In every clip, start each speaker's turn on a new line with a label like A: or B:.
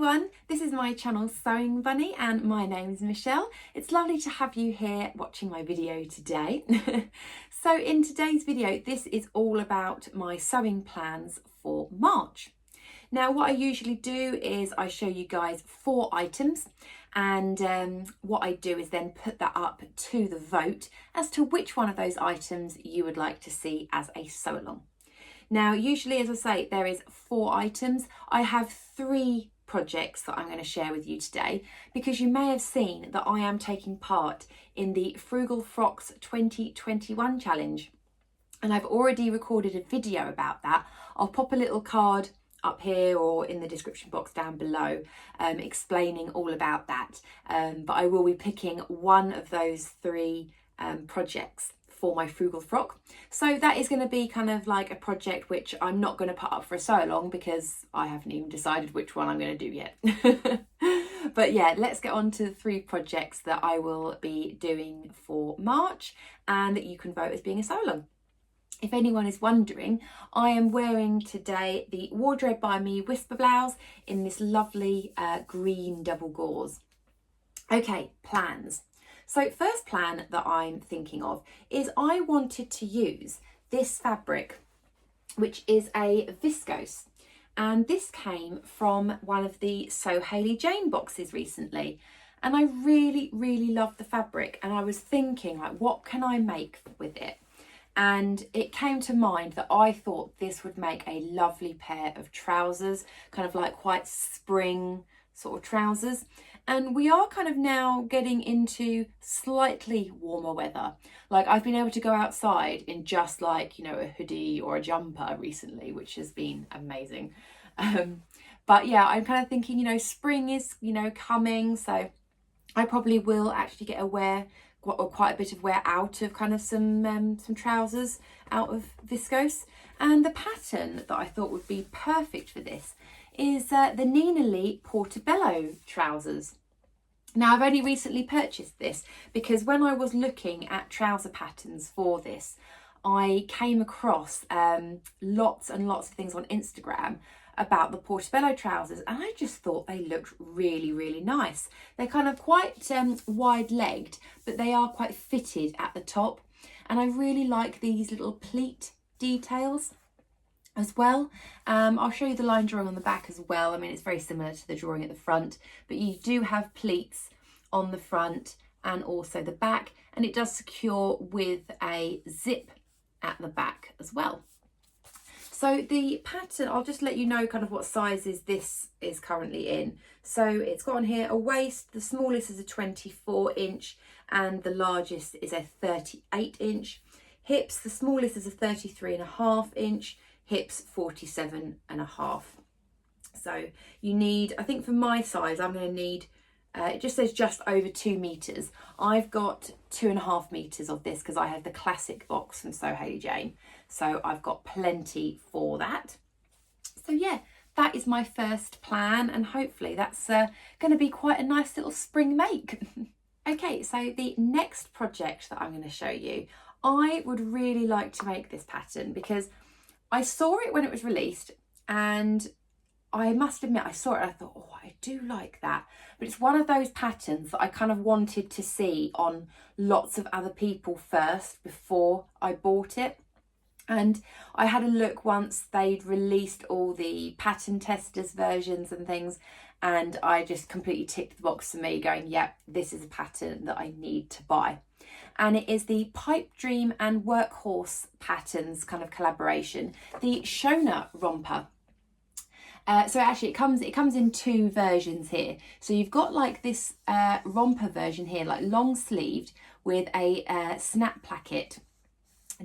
A: everyone, this is my channel Sewing Bunny and my name's Michelle. It's lovely to have you here watching my video today. So in today's video, this is all about my sewing plans for March. Now what I usually do is I show you guys 4 items and what I do is then put that up to the vote as to which one of those items you would like to see as a sew along. Now, usually, as I say, there is 4 items. I have 3 projects that I'm going to share with you today because you may have seen that I am taking part in the Frugal Frocks 2021 challenge. And I've already recorded a video about that. I'll pop a little card up here or in the description box down below explaining all about that. But I will be picking one of those 3 projects for my frugal frock. So that is going to be kind of like a project which I'm not going to put up for a sew along because I haven't even decided which one I'm going to do yet. But yeah, let's get on to the 3 projects that I will be doing for March and that you can vote as being a sew along. If anyone is wondering, I am wearing today the Wardrobe by Me Whisper Blouse in this lovely green double gauze. Okay, plans. So first plan that I'm thinking of is I wanted to use this fabric, which is a viscose. And this came from one of the Sew Hayley Jane boxes recently. And I really, really love the fabric. And I was thinking, like, what can I make with it? And it came to mind that I thought this would make a lovely pair of trousers, kind of like quite spring sort of trousers. And we are kind of now getting into slightly warmer weather. Like I've been able to go outside in just like, you know, a hoodie or a jumper recently, which has been amazing. But yeah, I'm kind of thinking, you know, spring is, you know, coming. So I probably will actually get quite a bit of wear out of kind of some trousers out of viscose. And the pattern that I thought would be perfect for this is the Nina Lee Portobello trousers. Now I've only recently purchased this because when I was looking at trouser patterns for this, I came across lots and lots of things on Instagram about the Portobello trousers and I just thought they looked really, really nice. They're kind of quite wide legged, but they are quite fitted at the top. And I really like these little pleat details as well. I'll show you the line drawing on the back as well. I mean, it's very similar to the drawing at the front, but you do have pleats on the front and also the back, and it does secure with a zip at the back as well. So the pattern, I'll just let you know kind of what sizes this is currently in. So it's got on here a waist, the smallest is a 24 inch and the largest is a 38 inch. Hips, the smallest is a 33.5 inch. Hips 47.5. So you need, I think for my size, I'm going to need, it just says just over 2 meters. I've got 2.5 meters of this because I have the classic box from Sew Hayley Jane. So I've got plenty for that. So yeah, that is my first plan and hopefully that's going to be quite a nice little spring make. Okay, so the next project that I'm going to show you, I would really like to make this pattern because I saw it when it was released and I must admit I saw it and I thought, oh, I do like that. But it's one of those patterns that I kind of wanted to see on lots of other people first before I bought it. And I had a look once they'd released all the pattern testers versions and things, and I just completely ticked the box for me going, yep, this is a pattern that I need to buy. And it is the Pipe Dream and Workhorse patterns kind of collaboration, the Shona Romper. So actually it comes in 2 versions here. So you've got like this romper version here, like long sleeved with a snap placket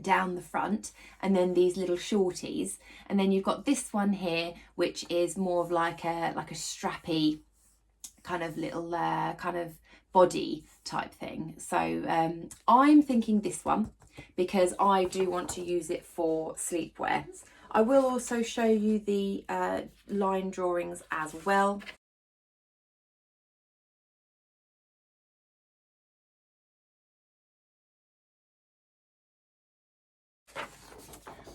A: down the front and then these little shorties, and then you've got this one here which is more of like a strappy kind of little kind of body type thing. So I'm thinking this one because I do want to use it for sleepwear. I will also show you the line drawings as well.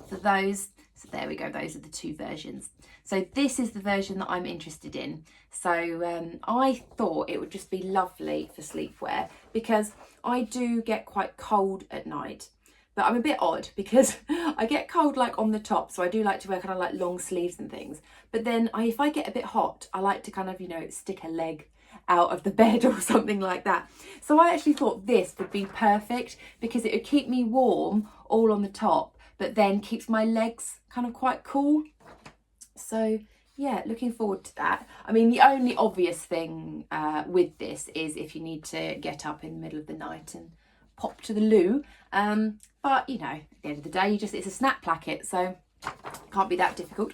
A: For those, So there we go, those are the two versions. So this is the version that I'm interested in. So I thought it would just be lovely for sleepwear because I do get quite cold at night. But I'm a bit odd because I get cold like on the top, so I do like to wear kind of like long sleeves and things. But then if I get a bit hot, I like to kind of, you know, stick a leg out of the bed or something like that. So I actually thought this would be perfect because it would keep me warm all on the top, but then keeps my legs kind of quite cool. So yeah, looking forward to that. I mean, the only obvious thing with this is if you need to get up in the middle of the night and pop to the loo. But you know, at the end of the day, it's a snap placket, so can't be that difficult.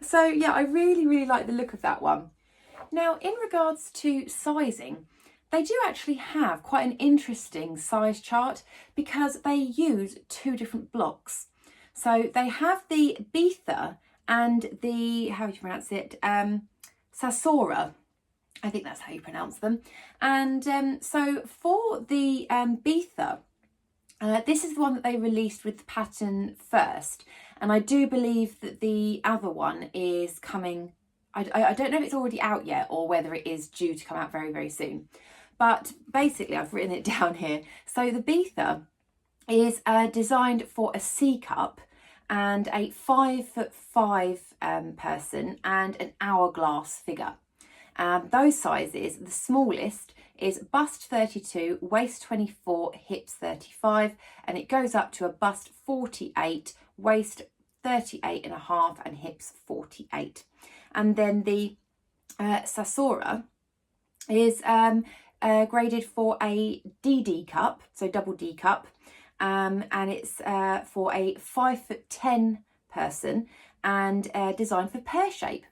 A: So yeah, I really like the look of that one. Now, in regards to sizing, they do actually have quite an interesting size chart because they use two different blocks. So they have the Beetha and the, how do you pronounce it, Sasora. I think that's how you pronounce them. And so for the Beetha, this is the one that they released with the pattern first. And I do believe that the other one is coming. I don't know if it's already out yet or whether it is due to come out very soon. But basically, I've written it down here. So the Beetha is designed for a C cup and a 5'5" person and an hourglass figure. Those sizes, the smallest is bust 32, waist 24, hips 35, and it goes up to a bust 48, waist 38 and a half, and hips 48. And then the Sasora is graded for a DD cup, so double D cup, and it's for a 5'10" person and designed for pear shape.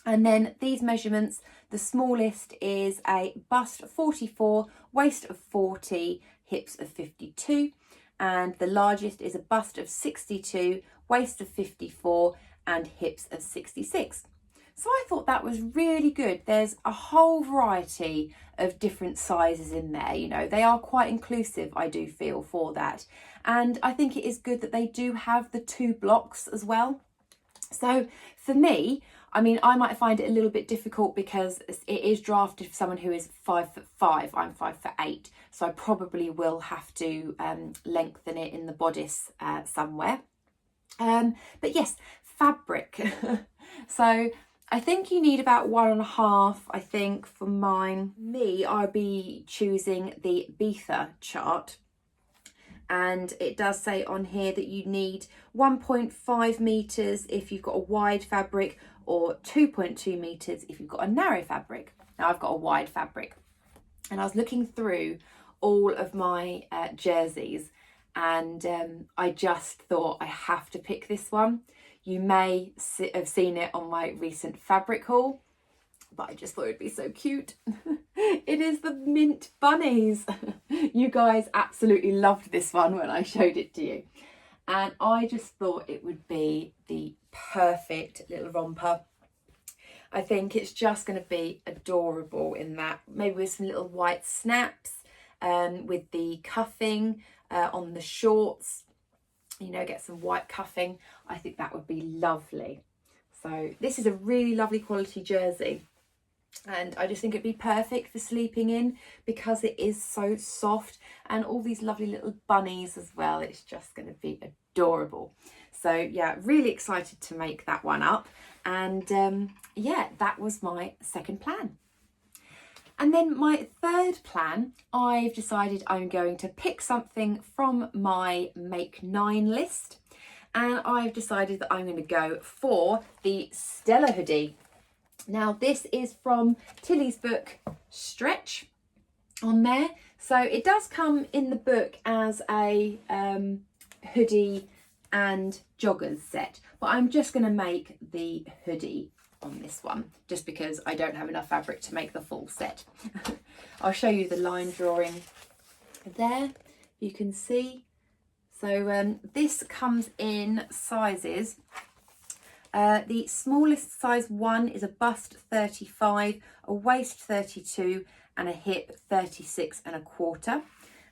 A: And then these measurements, the smallest is a bust 44, waist of 40, hips of 52, and the largest is a bust of 62, waist of 54, and hips of 66. So I thought that was really good. There's a whole variety of different sizes in there, you know, they are quite inclusive, I do feel, for that. And I think it is good that they do have the two blocks as well. So for me, I mean, I might find it a little bit difficult because it is drafted for someone who is 5'5". I'm 5'8", so I probably will have to lengthen it in the bodice somewhere. But yes, fabric. So I think you need about 1.5, I think, for mine. Me, I'll be choosing the Beetha chart. And it does say on here that you need 1.5 meters if you've got a wide fabric, or 2.2 meters if you've got a narrow fabric. Now I've got a wide fabric, and I was looking through all of my jerseys, and I just thought I have to pick this one. You may have seen it on my recent fabric haul, but I just thought it'd be so cute. It is the mint bunnies. You guys absolutely loved this one when I showed it to you. And I just thought it would be the perfect little romper. I think it's just going to be adorable in that, maybe with some little white snaps, with the cuffing on the shorts, you know, get some white cuffing. I think that would be lovely. So this is a really lovely quality jersey, and I just think it'd be perfect for sleeping in because it is so soft, and all these lovely little bunnies as well. It's just going to be adorable. So yeah, really excited to make that one up. And yeah, that was my second plan. And then my third plan, I've decided I'm going to pick something from my Make 9 list. And I've decided that I'm going to go for the Stella Hoodie. Now this is from Tilly's book Stretch on there. So it does come in the book as a hoodie and joggers set, but I'm just going to make the hoodie on this one just because I don't have enough fabric to make the full set. I'll show you the line drawing there, you can see. So this comes in sizes. The smallest size 1 is a bust 35, a waist 32, and a hip 36.25.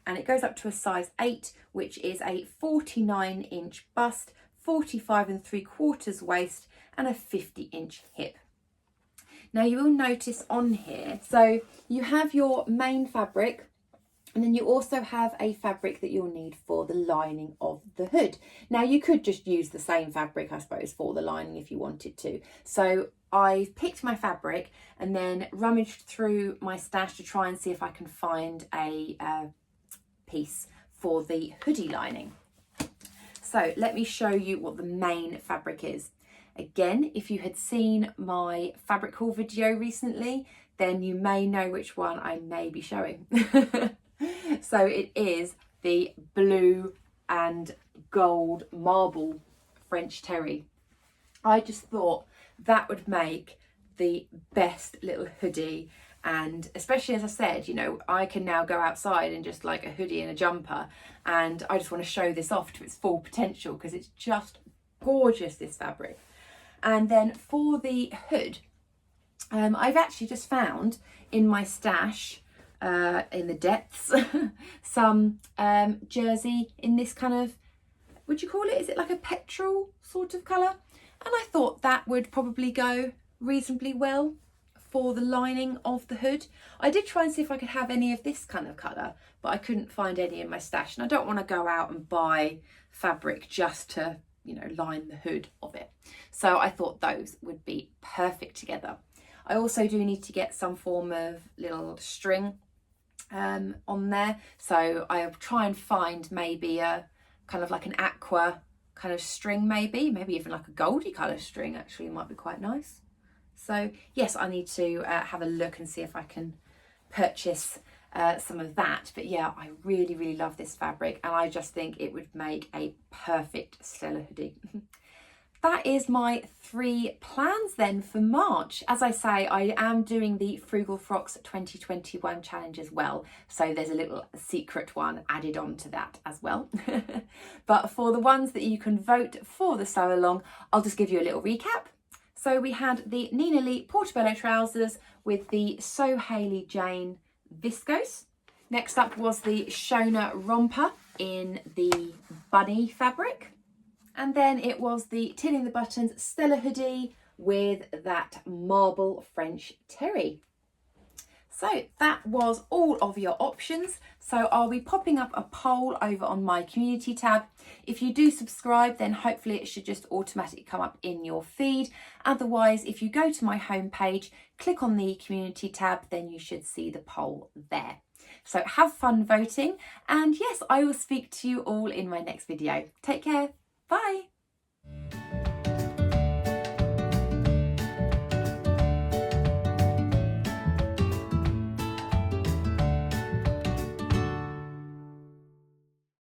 A: And it goes up to a size 8, which is a 49-inch bust, 45 3/4 waist and a 50-inch hip. Now you will notice on here, so you have your main fabric, and then you also have a fabric that you'll need for the lining of the hood. Now you could just use the same fabric, I suppose, for the lining if you wanted to. So I picked my fabric and then rummaged through my stash to try and see if I can find a piece for the hoodie lining. So let me show you what the main fabric is. Again, if you had seen my fabric haul video recently, then you may know which one I may be showing. So it is the blue and gold marble French terry. I just thought that would make the best little hoodie, and especially, as I said, you know, I can now go outside in just like a hoodie and a jumper, and I just want to show this off to its full potential because it's just gorgeous, this fabric. And then for the hood, I've actually just found in my stash, in the depths, some jersey in this kind of, would you call it, is it like a petrol sort of colour? And I thought that would probably go reasonably well for the lining of the hood. I did try and see if I could have any of this kind of colour, but I couldn't find any in my stash, and I don't want to go out and buy fabric just to, you know, line the hood of it. So I thought those would be perfect together. I also do need to get some form of little string on there, so I'll try and find maybe a kind of like an aqua kind of string, maybe even like a goldy colour string actually might be quite nice. So yes, I need to have a look and see if I can purchase some of that. But yeah, I really love this fabric, and I just think it would make a perfect Stella hoodie. That is my 3 plans then for March. As I say, I am doing the Frugal Frocks 2021 challenge as well, so there's a little secret one added on to that as well. But for the ones that you can vote for the sew along, I'll just give you a little recap. So we had the Nina Lee Portobello trousers with the So Hayley Jane viscose. Next up was the Shona Romper in the bunny fabric. And then it was the Tin in the Buttons Stella hoodie with that marble French terry. So that was all of your options. So I'll be popping up a poll over on my community tab. If you do subscribe, then hopefully it should just automatically come up in your feed. Otherwise, if you go to my homepage, click on the community tab, then you should see the poll there. So have fun voting. And yes, I will speak to you all in my next video. Take care. Bye.